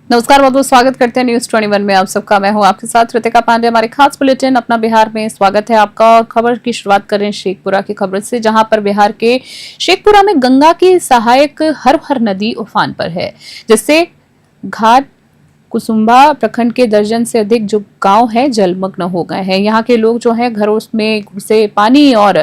नमस्कार, बहुत बहुत स्वागत करते हैं न्यूज 21 में आप सबका। मैं हूं आपके साथ ऋतिका पांडे। हमारे खास बुलेटिन अपना बिहार में स्वागत है आपका। और खबर की शुरुआत करें शेखपुरा की खबर से, जहां पर बिहार के शेखपुरा में गंगा की सहायक हर हर नदी उफान पर है, जिससे घाट कुसुम्भा प्रखंड के दर्जन से अधिक जो गांव हैं जलमग्न हो गए हैं। यहाँ के लोग जो हैं घरों में घुसे पानी और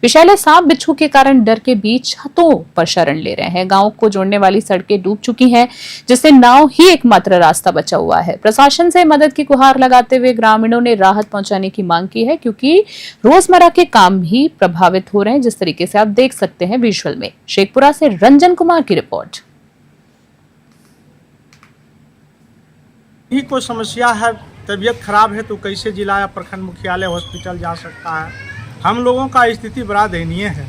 विषैले सांप बिच्छू के कारण डर के बीच छतों पर शरण ले रहे हैं। गांव को जोड़ने वाली सड़कें डूब चुकी हैं, जिससे नाव ही एकमात्र रास्ता बचा हुआ है। प्रशासन से मदद की गुहार लगाते हुए ग्रामीणों ने राहत पहुंचाने की मांग की है, क्योंकि रोजमर्रा के काम भी प्रभावित हो रहे हैं, जिस तरीके से आप देख सकते हैं विजुअल में। शेखपुरा से रंजन कुमार की रिपोर्ट। ही कोई समस्या है, तबीयत खराब है तो कैसे जिला या प्रखंड मुख्यालय हॉस्पिटल जा सकता है। हम लोगों का स्थिति बड़ा दयनीय है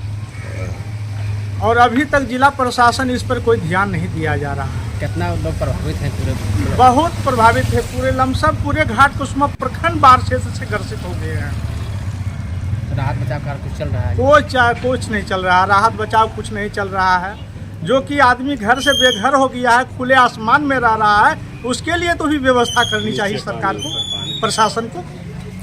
और अभी तक जिला प्रशासन इस पर कोई ध्यान नहीं दिया जा रहा है। कितना लोग प्रभावित हैं? पूरे बहुत प्रभावित है। पूरे लमसम पूरे घाट कुसुम्भा प्रखंड बाढ़ क्षेत्र से ग्रसित हो गए हैं। राहत बचाव कार्य कुछ चल रहा है? कुछ नहीं चल रहा। राहत बचाव कुछ नहीं चल रहा है। जो कि आदमी घर से बेघर हो गया है, खुले आसमान में रह रहा है, उसके लिए तो भी व्यवस्था करनी चाहिए सरकार को, प्रशासन को।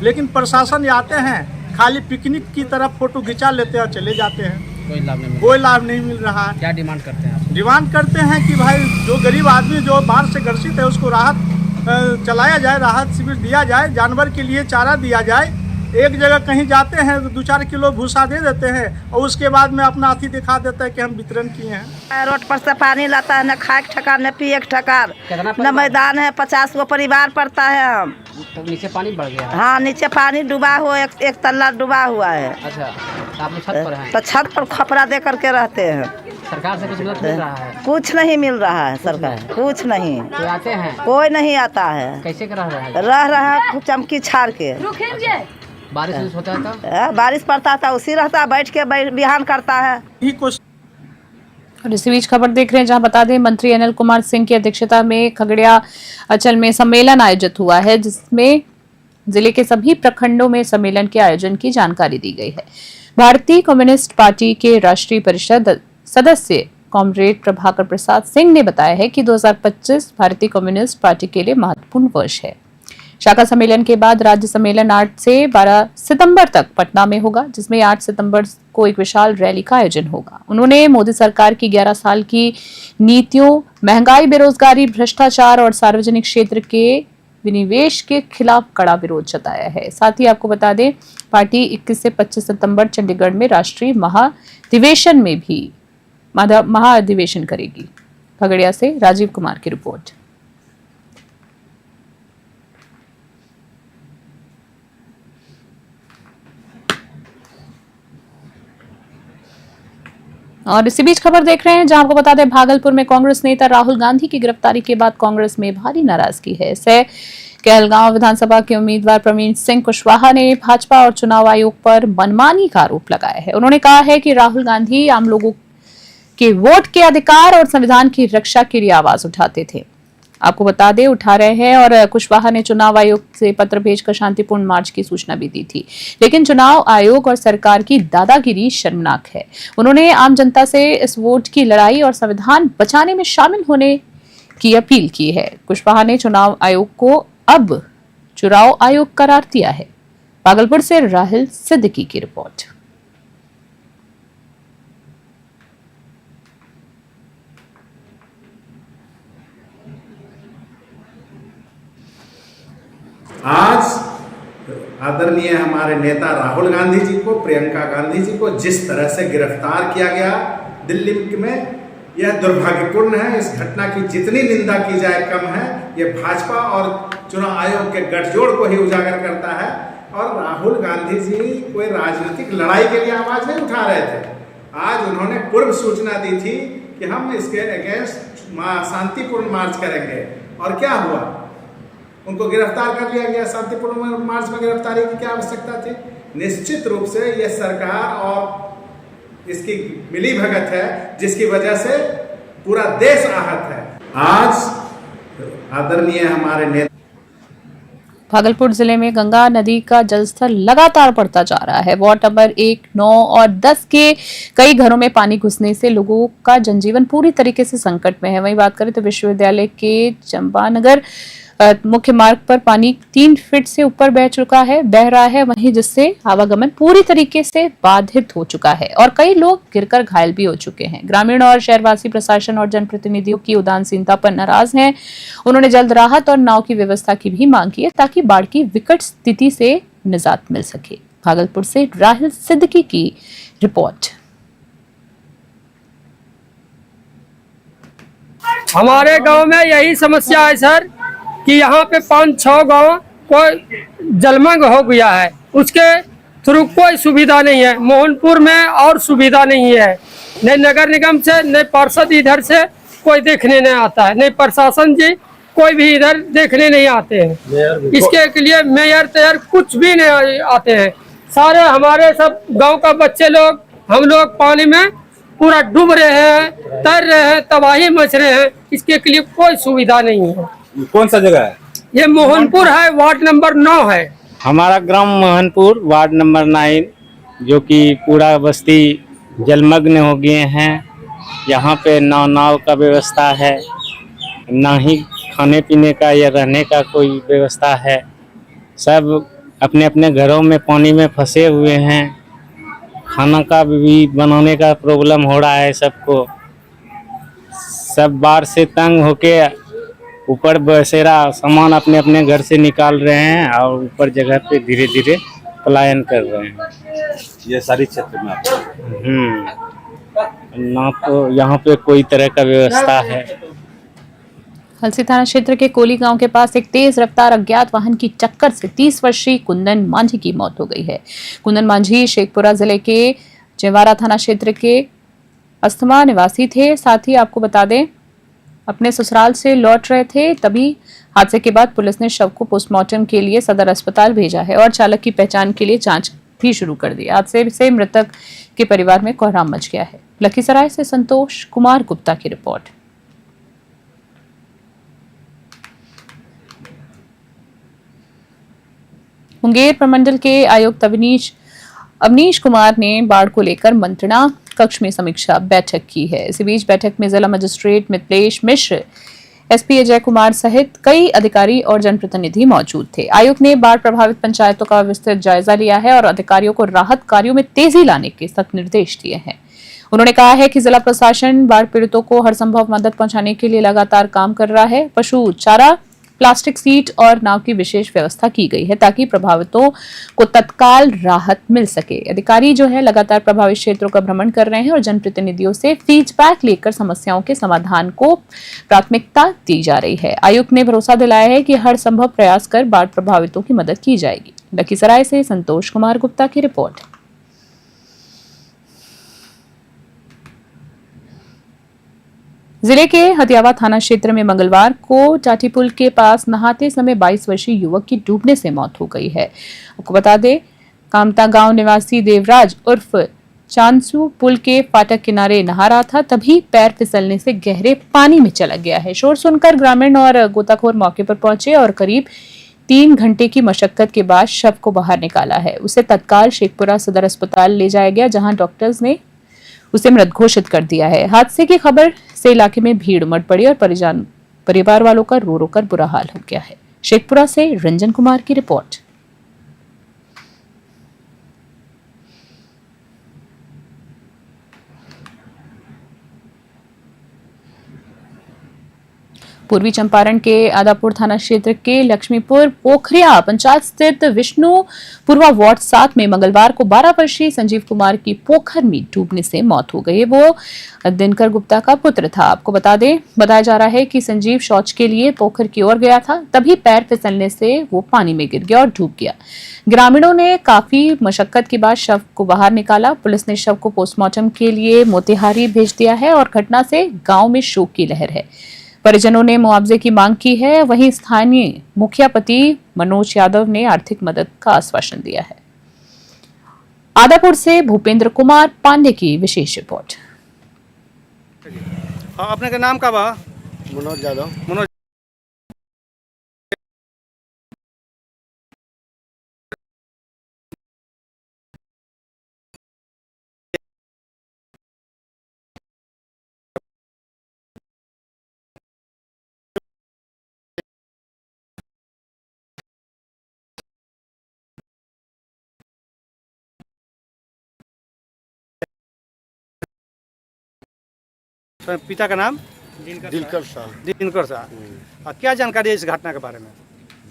लेकिन प्रशासन आते हैं खाली पिकनिक की तरफ फोटो खिंचा लेते हैं और चले जाते हैं। कोई लाभ नहीं मिल रहा है। क्या डिमांड करते हैं आप? डिमांड करते हैं कि भाई जो गरीब आदमी जो बाढ़ से ग्रसित है उसको राहत चलाया जाए, राहत शिविर दिया जाए, जानवर के लिए चारा दिया जाए। एक जगह कहीं जाते हैं तो 2-4 किलो भूसा दे देते हैं और उसके बाद में अपना अथी दिखा देता है कि हम वितरण किए हैं। रोड पर से पानी लाता है, न खाए के ठकार न पिए के ठकार, न मैदान है। 50 गो परिवार पड़ता है। हम तो नीचे पानी बढ़ गया है? हाँ, नीचे पानी डूबा हुआ, एक तल्ला डूबा हुआ है। अच्छा, तो आप लोग छत पर हैं? तो छत पर खपरा दे करके रहते हैं। सरकार से कुछ मदद मिल रहा है? कुछ नहीं मिल रहा है। सरकार कुछ नहीं। कोई आते हैं? कोई नहीं आता है। कैसे रह रहा है चमकी छाड़ के। बारिश होता है? बारिश पड़ता था उसी रहता, बैठ के बिहान करता है। और इसी बीच खबर देख रहे हैं, जहां बता दें मंत्री अनिल कुमार सिंह की अध्यक्षता में खगड़िया अंचल में सम्मेलन आयोजित हुआ है, जिसमें जिले के सभी प्रखंडों में सम्मेलन के आयोजन की जानकारी दी गई है। भारतीय कम्युनिस्ट पार्टी के राष्ट्रीय परिषद सदस्य कॉमरेड प्रभाकर प्रसाद सिंह ने बताया है कि 2025 भारतीय कम्युनिस्ट पार्टी के लिए महत्वपूर्ण वर्ष है। शाखा सम्मेलन के बाद राज्य सम्मेलन 8 से 12 सितंबर तक पटना में होगा, जिसमें 8 सितंबर को एक विशाल रैली का आयोजन होगा। उन्होंने मोदी सरकार की 11 साल की नीतियों, महंगाई, बेरोजगारी, भ्रष्टाचार और सार्वजनिक क्षेत्र के विनिवेश के खिलाफ कड़ा विरोध जताया है। साथ ही आपको बता दें, पार्टी 21 से 25 सितंबर चंडीगढ़ में राष्ट्रीय महाधिवेशन में भी महाधिवेशन करेगी। खगड़िया से राजीव कुमार की रिपोर्ट। और इसी बीच खबर देख रहे हैं, जहां आपको बता दें भागलपुर में कांग्रेस नेता राहुल गांधी की गिरफ्तारी के बाद कांग्रेस में भारी नाराजगी है। इससे कहलगांव विधानसभा के उम्मीदवार प्रवीण सिंह कुशवाहा ने भाजपा और चुनाव आयोग पर मनमानी का आरोप लगाया है। उन्होंने कहा है कि राहुल गांधी आम लोगों के वोट के अधिकार और संविधान की रक्षा के लिए आवाज उठाते थे। आपको बता दें उठा रहे हैं। और कुशवाहा ने चुनाव आयोग से पत्र भेजकर शांतिपूर्ण मार्च की सूचना भी दी थी, लेकिन चुनाव आयोग और सरकार की दादागिरी शर्मनाक है। उन्होंने आम जनता से इस वोट की लड़ाई और संविधान बचाने में शामिल होने की अपील की है। कुशवाहा ने चुनाव आयोग को अब चुनाव आयोग करार दिया है। भागलपुर से राहुल सिद्दीकी की रिपोर्ट। आज आदरणीय हमारे नेता राहुल गांधी जी को, प्रियंका गांधी जी को जिस तरह से गिरफ्तार किया गया दिल्ली में, यह दुर्भाग्यपूर्ण है। इस घटना की जितनी निंदा की जाए कम है। यह भाजपा और चुनाव आयोग के गठजोड़ को ही उजागर करता है। और राहुल गांधी जी कोई राजनीतिक लड़ाई के लिए आवाज नहीं उठा रहे थे। आज उन्होंने पूर्व सूचना दी थी कि हम इसके अगेंस्ट शांतिपूर्ण मार्च करेंगे, और क्या हुआ? उनको गिरफ्तार कर लिया गया। शांतिपूर्ण मार्च में गिरफ्तारी की क्या आवश्यकता थी? निश्चित रूप से यह सरकार और इसकी मिलीभगत है, जिसकी वजह से पूरा देश आहत है। आज आदरणीय हमारे नेता भागलपुर जिले में गंगा नदी का जलस्तर लगातार बढ़ता जा रहा है। वार्ड नंबर 1, 9 और 10 के कई घरों में पानी घुसने से लोगों का जनजीवन पूरी तरीके से संकट में है। वहीं बात करें तो विश्वविद्यालय के चंपानगर मुख्य मार्ग पर पानी 3 फीट से ऊपर बह रहा है, वहीं जिससे आवागमन पूरी तरीके से बाधित हो चुका है और कई लोग गिरकर घायल भी हो चुके हैं। ग्रामीण और शहरवासी प्रशासन और जनप्रतिनिधियों की उदासीनता पर नाराज हैं। उन्होंने जल्द राहत और नाव की व्यवस्था की भी मांग की है ताकि बाढ़ की विकट स्थिति से निजात मिल सके। भागलपुर से राहिल सिद्दीकी की रिपोर्ट। हमारे गांव में यही समस्या है सर कि यहाँ पे 5-6 गांव कोई जलमग्न हो गया है, उसके थ्रू कोई सुविधा नहीं है। मोहनपुर में और सुविधा नहीं है, नहीं नगर निगम से, नहीं पार्षद इधर से कोई देखने नहीं आता है, नहीं प्रशासन जी कोई भी इधर देखने नहीं आते हैं। इसके लिए मेयर तैयार कुछ भी नहीं आते हैं। सारे हमारे सब गाँव का बच्चे लोग, हम लोग पानी में पूरा डूब रहे हैं, तैर रहे हैं, तबाही मच रहे हैं। इसके लिए कोई सुविधा नहीं है। कौन सा जगह है? ये मोहनपुर है, वार्ड नंबर 9 है। हमारा ग्राम मोहनपुर, वार्ड नंबर 9, जो कि पूरा बस्ती जलमग्न हो गए हैं। यहाँ पे नाव का व्यवस्था है, ना ही खाने पीने का या रहने का कोई व्यवस्था है। सब अपने अपने घरों में पानी में फंसे हुए हैं। खाना का भी बनाने का प्रॉब्लम हो रहा है सबको। सब बाढ़ से तंग होके ऊपर बसेरा सामान अपने अपने घर से निकाल रहे हैं और ऊपर जगह पे धीरे धीरे पलायन कर रहे हैं। ये सारी क्षेत्र में ना तो यहाँ पे कोई तरह का व्यवस्था है। हलसी थाना क्षेत्र के कोली गांव के पास एक तेज रफ्तार अज्ञात वाहन की टक्कर से 30 वर्षीय कुंदन मांझी की मौत हो गई है। कुंदन मांझी शेखपुरा जिले के जेवारा थाना क्षेत्र के अस्थमा निवासी थे। साथ ही आपको बता दें, अपने ससुराल से लौट रहे थे, तभी हादसे के बाद पुलिस ने शव को पोस्टमार्टम के लिए सदर अस्पताल भेजा है और चालक की पहचान के लिए जांच भी शुरू कर दी। हादसे से मृतक के परिवार में कोहराम मच गया है। लखीसराय से संतोष कुमार गुप्ता की रिपोर्ट। मुंगेर प्रमंडल के आयुक्त अवनीश कुमार ने बाढ़ को लेकर मंत्रणा कक्ष में समीक्षा बैठक की है। इसी बीच बैठक में जिला मजिस्ट्रेट मिथिलेश मिश्र, एसपी अजय कुमार सहित कई अधिकारी और जनप्रतिनिधि मौजूद थे। आयुक्त ने बाढ़ प्रभावित पंचायतों का विस्तृत जायजा लिया है और अधिकारियों को राहत कार्यों में तेजी लाने के सख्त निर्देश दिए हैं। उन्होंने कहा है कि जिला प्रशासन बाढ़ पीड़ितों को हर संभव मदद पहुंचाने के लिए लगातार काम कर रहा है। पशु चारा, प्लास्टिक सीट और नाव की विशेष व्यवस्था की गई है ताकि प्रभावितों को तत्काल राहत मिल सके। अधिकारी जो है लगातार प्रभावित क्षेत्रों का भ्रमण कर रहे हैं और जनप्रतिनिधियों से फीडबैक लेकर समस्याओं के समाधान को प्राथमिकता दी जा रही है। आयुक्त ने भरोसा दिलाया है कि हर संभव प्रयास कर बाढ़ प्रभावितों की मदद की जाएगी। लखीसराय से संतोष कुमार गुप्ता की रिपोर्ट। जिले के हथियावा थाना क्षेत्र में मंगलवार को टाटी पुल के पास नहाते समय 22 वर्षीय युवक की डूबने से मौत हो गई है। आपको बता दें, कामता गांव निवासी देवराज उर्फ चांदसू पुल के फाटक किनारे नहा रहा था, तभी पैर फिसलने से गहरे पानी में चला गया है। शोर सुनकर ग्रामीण और गोताखोर मौके पर पहुंचे और करीब 3 घंटे की मशक्कत के बाद शव को बाहर निकाला है। उसे तत्काल शेखपुरा सदर अस्पताल ले जाया गया, जहां डॉक्टर्स ने उसे मृत घोषित कर दिया है। हादसे की खबर से इलाके में भीड़ उमड़ पड़ी और परिवार वालों का रो रो कर बुरा हाल हो गया है। शेखपुरा से रंजन कुमार की रिपोर्ट। पूर्वी चंपारण के आदापुर थाना क्षेत्र के लक्ष्मीपुर पोखरिया पंचायत स्थित विष्णुपुरवा वार्ड 7 में मंगलवार को 12 वर्षीय संजीव कुमार की पोखर में डूबने से मौत हो गई। वो दिनकर गुप्ता का पुत्र था। आपको बताया जा रहा है कि संजीव शौच के लिए पोखर की ओर गया था, तभी पैर फिसलने से वो पानी में गिर गया और डूब गया। ग्रामीणों ने काफी मशक्कत के बाद शव को बाहर निकाला। पुलिस ने शव को पोस्टमार्टम के लिए मोतिहारी भेज दिया है और घटना से गाँव में शोक की लहर है। परिजनों ने मुआवजे की मांग की है। वहीं स्थानीय मुखिया पति मनोज यादव ने आर्थिक मदद का आश्वासन दिया है। आदापुर से भूपेंद्र कुमार पांडे की विशेष रिपोर्ट। अपने का नाम का बा? मनोज यादव। मनोज पिता का नाम दिलकर साहब। दिनकर साहब। क्या जानकारी है इस घटना के बारे में?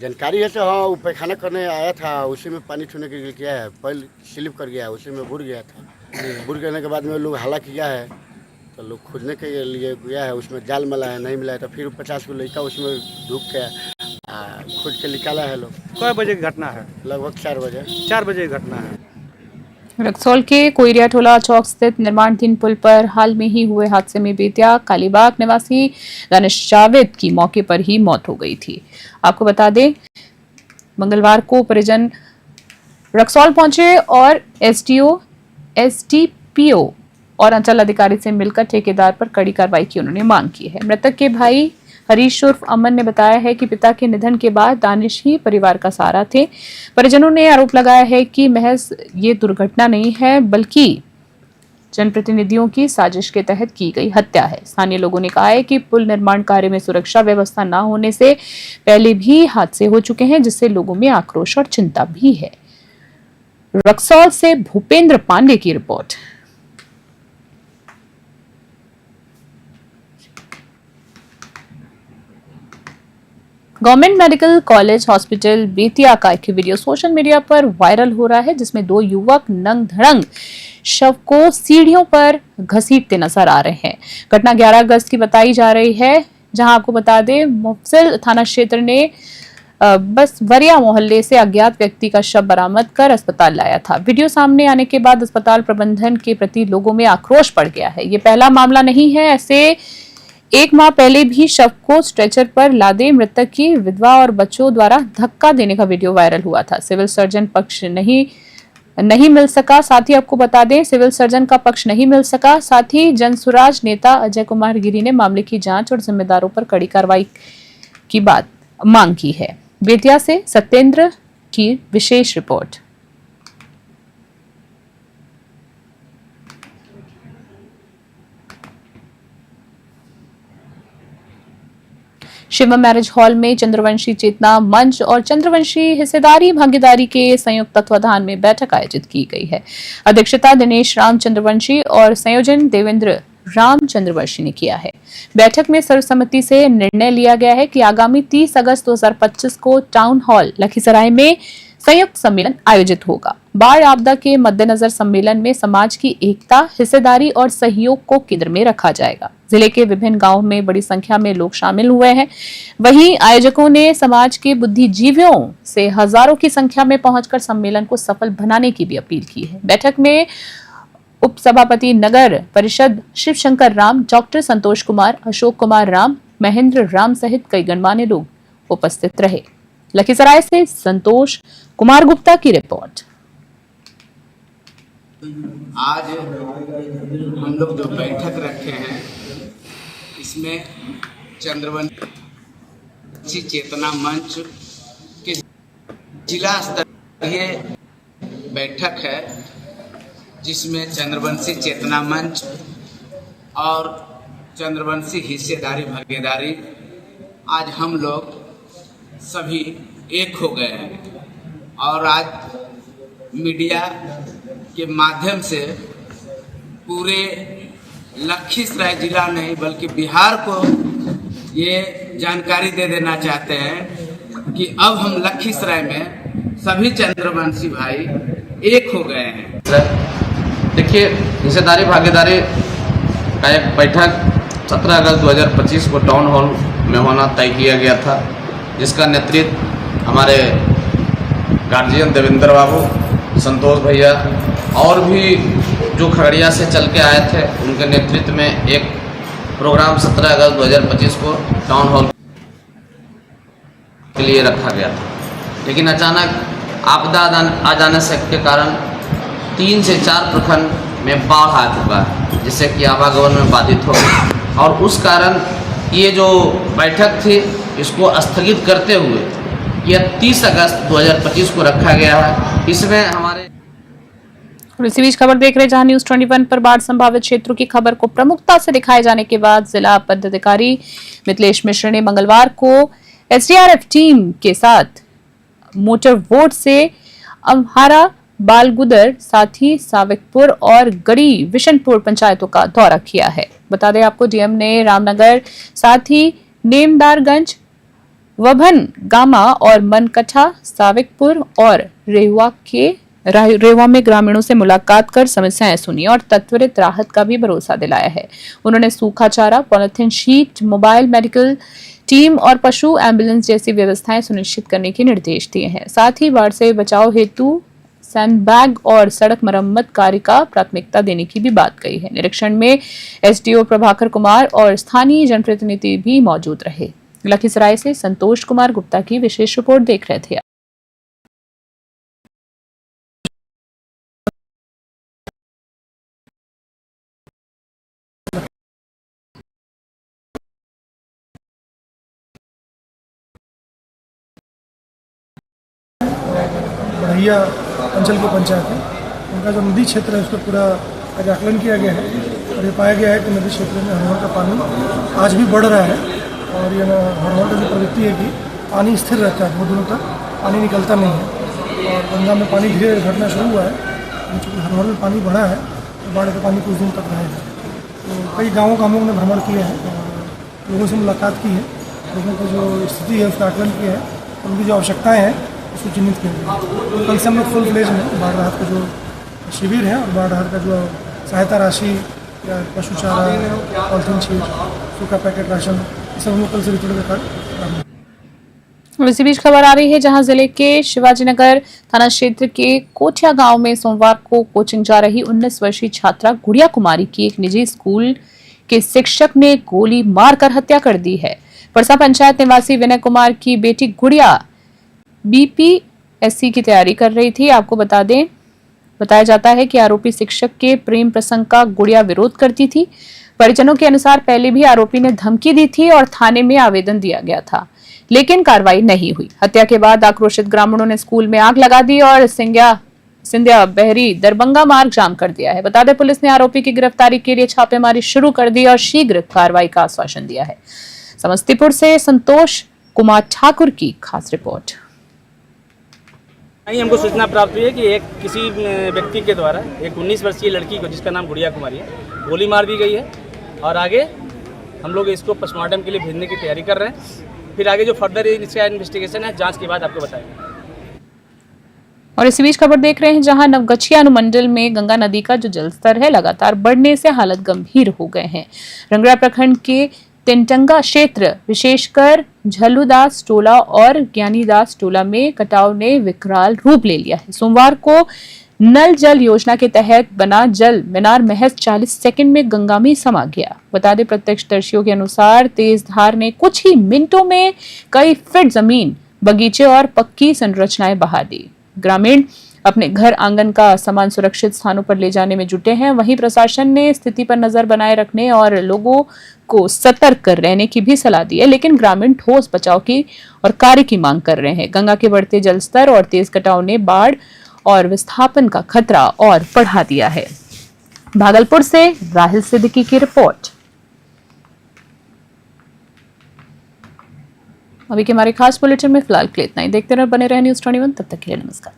जानकारी है तो हाँ, वो पैखाना करने आया था, उसी में पानी छूने के लिए किया है, पैर स्लिप कर गया है, उसी में बुड़ गया था। बुड़ गने के बाद में लोग हल्ला किया है, तो लोग खोजने के लिए गया है, उसमें जाल मिला है, नहीं मिला है, तो फिर 50 को लड़का उसमें ढूक के खोज के निकाला है लोग। कै बजे की घटना है? लगभग 4 बजे। 4 बजे की घटना है। रक्सौल के कोयरिया टोला चौक स्थित निर्माणाधीन पुल पर हाल में ही हुए हादसे में बेतिया कालीबाग निवासी दानिश जावेद की मौके पर ही मौत हो गई थी। आपको बता दें, मंगलवार को परिजन रक्सौल पहुंचे और एसडीओ, एसडीपीओ और अंचल अधिकारी से मिलकर ठेकेदार पर कड़ी कार्रवाई की उन्होंने मांग की है। मृतक के भाई हरीश उर्फ अमन ने बताया है कि पिता के निधन के बाद दानिश ही परिवार का सहारा थे। परिजनों ने आरोप लगाया है कि महज ये दुर्घटना नहीं है, बल्कि जनप्रतिनिधियों की साजिश के तहत की गई हत्या है। स्थानीय लोगों ने कहा है कि पुल निर्माण कार्य में सुरक्षा व्यवस्था न होने से पहले भी हादसे हो चुके हैं, जिससे लोगों में आक्रोश और चिंता भी है। रक्सौल से भूपेंद्र पांडे की report. Government medical college hospital Bettiah का एक वीडियो सोशल मीडिया पर वायरल हो रहा है, जिसमें 2 युवक नंग धड़ंग शव को सीढ़ियों पर घसीटते नजर आ रहे हैं। घटना 11 अगस्त की बताई जा रही है, जहां आपको बता दें मुफस्सिल थाना क्षेत्र ने बस वरिया मोहल्ले से अज्ञात व्यक्ति का शव बरामद कर अस्पताल लाया था। वीडियो सामने आने के बाद अस्पताल प्रबंधन के प्रति लोगों में आक्रोश बढ़ गया है। ये पहला मामला नहीं है, ऐसे 1 माह पहले भी शव को स्ट्रेचर पर लादे मृतक की विधवा और बच्चों द्वारा धक्का देने का वीडियो वायरल हुआ था। सिविल सर्जन पक्ष नहीं मिल सका। साथ ही आपको बता दें, सिविल सर्जन का पक्ष नहीं मिल सका। साथ ही जनसुराज नेता अजय कुमार गिरी ने मामले की जांच और जिम्मेदारों पर कड़ी कार्रवाई की बात मांग की है। बेतिया से सत्येंद्र की विशेष रिपोर्ट। शिवम मैरिज हॉल में चंद्रवंशी चेतना मंच और चंद्रवंशी हिस्सेदारी भागीदारी के संयुक्त तत्वाधान में बैठक आयोजित की गई है। अध्यक्षता दिनेश राम चंद्रवंशी और संयोजन देवेंद्र राम चंद्रवंशी ने किया है। बैठक में सर्वसम्मति से निर्णय लिया गया है कि आगामी 30 अगस्त 2025 को टाउन हॉल लखीसराय में संयुक्त सम्मेलन आयोजित होगा। बाढ़ आपदा के मद्देनजर सम्मेलन में समाज की एकता, हिस्सेदारी और सहयोग को केंद्र में रखा जाएगा। जिले के विभिन्न गांवों में बड़ी संख्या में लोग शामिल हुए हैं। वहीं आयोजकों ने समाज के बुद्धिजीवियों से हजारों की संख्या में पहुंचकर सम्मेलन को सफल बनाने की भी अपील की है। बैठक में उप सभापति नगर परिषद शिवशंकर राम, डॉक्टर संतोष कुमार, अशोक कुमार राम, महेंद्र राम सहित कई गणमान्य लोग उपस्थित रहे। लखीसराय से संतोष कुमार गुप्ता की रिपोर्ट। आज हम लोग जो बैठक रखे हैं, इसमें चंद्रवंशी चेतना मंच के जिला स्तरीय बैठक है, जिसमें चंद्रवंशी चेतना मंच और चंद्रवंशी हिस्सेदारी भागीदारी आज हम लोग सभी एक हो गए हैं और आज मीडिया के माध्यम से पूरे लखीसराय जिला नहीं बल्कि बिहार को ये जानकारी दे देना चाहते हैं कि अब हम लखीसराय में सभी चंद्रवंशी भाई एक हो गए हैं। देखिए, हिस्सेदारी भागीदारी का एक बैठक 17 अगस्त 2025 को टाउन हॉल में होना तय किया गया था, जिसका नेतृत्व हमारे गार्जियन देवेंद्र बाबू, संतोष भैया और भी जो खगड़िया से चल के आए थे, उनके नेतृत्व में एक प्रोग्राम 17 अगस्त 2025 को टाउन हॉल के लिए रखा गया था। लेकिन अचानक आपदा आ जाने से के कारण 3 से 4 प्रखंड में बाढ़ आ चुका है, जिससे कि आवागमन में बाधित हो गई और उस कारण ये जो बैठक थी इसको स्थगित करते हुए यह 30 अगस्त 2025 को रखा गया है। इसमें हमारे इसी बीच खबर देख रहे जहां न्यूज 21 पर बाढ़ संभावित क्षेत्रों की खबर को प्रमुखता से दिखाए जाने के बाद जिला पदाधिकारी मिथिलेश मिश्र ने मंगलवार को एसडीआरएफ टीम के साथ मोटर बोट से अम्हारा बालगुदर, साथ ही साविकपुर और गड़ी विशनपुर पंचायतों का दौरा किया है। बता दें आपको, डीएम ने रामनगर, साथ ही नेमदारगंज, वभन गामा और मनकठा, साविकपुर और रेवा में ग्रामीणों से मुलाकात कर समस्याएं सुनी और त्वरित राहत का भी भरोसा दिलाया है। उन्होंने सूखा चारा, polythene sheet, mobile medical team और पशु एम्बुलेंस जैसी व्यवस्थाएं सुनिश्चित करने के निर्देश दिए हैं। साथ ही बाढ़ से बचाव हेतु सैंडबैग और सड़क मरम्मत कार्य का प्राथमिकता देने की भी बात कही है। निरीक्षण में एसडीओ प्रभाकर कुमार और स्थानीय जनप्रतिनिधि भी मौजूद रहे। लखीसराय से संतोष कुमार गुप्ता की विशेष रिपोर्ट देख रहे थे। बढ़िया अंचल की पंचायत है, उनका जो नदी क्षेत्र है उसका पूरा आज आकलन किया गया है और ये पाया गया है कि नदी क्षेत्र में हरमोर का पानी आज भी बढ़ रहा है और ये हरमोर का जो प्रवृत्ति है कि पानी स्थिर रहता है, बहुत दिनों तक पानी निकलता नहीं है और गंगा में पानी धीरे धीरे घटना शुरू हुआ है। चूँकि हरमोर में पानी बढ़ा है तो बाढ़ का पानी कुछ दिन तक रहेगा। तो कई गाँवों का हम लोगों ने भ्रमण किया है और लोगों से मुलाकात की है, लोगों की जो स्थिति है उसका आकलन किया है, उनकी जो आवश्यकताएँ हैं उसको चिन्हित किया गया। तो कल से हम लोग फुल फ्लेज में बाढ़ राहत का जो शिविर है और बाढ़ राहत का जो सहायता राशि या पशु चारा, पॉलिथीन शीट, सूखा पैकेट राशन, ये सब हम लोग कल से वितरण का कार्य। इसी बीच खबर आ रही है, जहां जिले के शिवाजीनगर थाना क्षेत्र के कोठिया गांव में सोमवार को कोचिंग जा रही 19 वर्षीय छात्रा गुड़िया कुमारी की एक निजी स्कूल के शिक्षक ने गोली मारकर हत्या कर दी है। परसा पंचायत निवासी विनय कुमार की बेटी गुड़िया बीपीएससी की तैयारी कर रही थी। आपको बताया जाता है कि आरोपी शिक्षक के प्रेम प्रसंग का गुड़िया विरोध करती थी। परिजनों के अनुसार पहले भी आरोपी ने धमकी दी थी और थाने में आवेदन दिया गया था, लेकिन कार्रवाई नहीं हुई। हत्या के बाद आक्रोशित ग्रामीणों ने स्कूल में आग लगा दी और सिंधिया बहरी दरभंगा मार्ग जाम कर दिया है। बता दें, पुलिस ने आरोपी की गिरफ्तारी के लिए छापेमारी शुरू कर दी और शीघ्र कार्रवाई का आश्वासन दिया है। समस्तीपुर से संतोष कुमार ठाकुर की खास रिपोर्ट। हमको सूचना प्राप्त हुई है कि एक किसी व्यक्ति के द्वारा एक 19 वर्षीय लड़की को, जिसका नाम गुड़िया कुमारी है, गोली मार दी गई है और आगे हम लोग इसको पोस्टमार्टम के लिए भेजने की तैयारी कर रहे हैं। फिर आगे जो फर्दर इसका इन्वेस्टिगेशन है, जांच के बाद आपको बताएंगे। और इसी बीच खबर देख रहे हैं, जहां नवगछिया अनुमंडल में गंगा नदी का जो जलस्तर है लगातार बढ़ने से हालत गंभीर हो गए हैं। रंगरा प्रखंड के तिनटंगा क्षेत्र, विशेषकर झल्लूदास टोला और ज्ञानीदास टोला में कटाव ने विकराल रूप ले लिया है। सोमवार को नल जल योजना के तहत बना जल मीनार महज 40 सेकंड में गंगा में समा गया। बता दें, प्रत्यक्षदर्शियों के अनुसार तेज धार ने कुछ ही मिनटों में कई फीट जमीन, बगीचे और पक्की संरचनाएं बहा दी। ग्रामीण अपने घर आंगन का सामान सुरक्षित स्थानों पर ले जाने में जुटे हैं। वहीं प्रशासन ने स्थिति पर नजर बनाए रखने और लोगों को सतर्क कर रहने की भी सलाह दी है, लेकिन ग्रामीण ठोस बचाव की और कार्य की मांग कर रहे हैं। गंगा के बढ़ते जलस्तर और तेज कटाव ने बाढ़ और विस्थापन का खतरा और बढ़ा दिया है। भागलपुर से राहिल सिद्दीकी की रिपोर्ट। अभी के हमारे खास बुलेटिन में फिलहाल के लिए इतना ही। देखते रहो, बने रहे न्यूज़ 21। तब तक के लिए नमस्कार।